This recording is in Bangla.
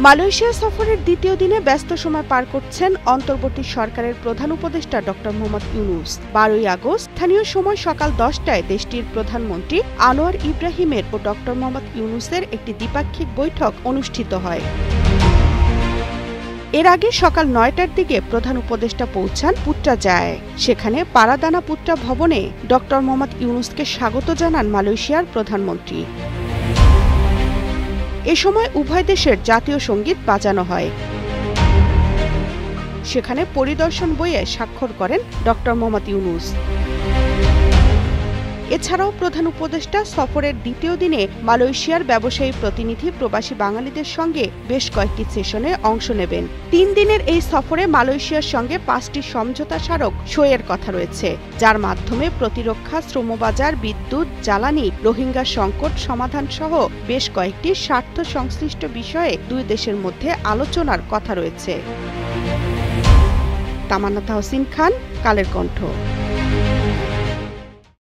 মালয়েশিয়া সফরের দ্বিতীয় দিনে ব্যস্ত সময় পার করছেন অন্তর্বর্তী সরকারের প্রধান উপদেষ্টা ডক্টর মোহাম্মদ ইউনূস। 12ই আগস্ট স্থানীয় সময় সকাল 10টায় দেশটির প্রধানমন্ত্রী আনোয়ার ইব্রাহিমের ও ডক্টর মোহাম্মদ ইউনূসের একটি দ্বিপাক্ষিক বৈঠক অনুষ্ঠিত হয়। এর আগে সকাল 9টার দিকে প্রধান উপদেষ্টা পৌঁছান পুত্রাজায়ায়। সেখানে পারাদানা পুত্রা ভবনে ডক্টর মোহাম্মদ ইউনূসকে স্বাগত জানান মালয়েশিয়ার প্রধানমন্ত্রী। এ সময় উভয় দেশের জাতীয় সঙ্গীত বাজানো হয়। সেখানে পরিদর্শন বইয়ে স্বাক্ষর করেন ডক্টর মোহাম্মদ ইউনূস। এছাড়াও প্রধান উপদেষ্টা সফরের দ্বিতীয় দিনে মালয়েশিয়ার ব্যবসায়ী প্রতিনিধি প্রবাসী বাঙালিদের সঙ্গে বেশ কয়েকটি সেশনে অংশ নেবেন। 3 দিনের এই সফরে মালয়েশিয়ার সঙ্গে 5টি সমঝোতা স্মারক সইয়ের কথা রয়েছে, যার মাধ্যমে প্রতিরক্ষা, শ্রমবাজার, বিদ্যুৎ, জ্বালানি, রোহিঙ্গা সংকট সমাধান সহ বেশ কয়েকটি স্বার্থ সংশ্লিষ্ট বিষয়ে দুই দেশের মধ্যে আলোচনার কথা রয়েছে। তামান্না তাহসিন খান, কালের কণ্ঠ।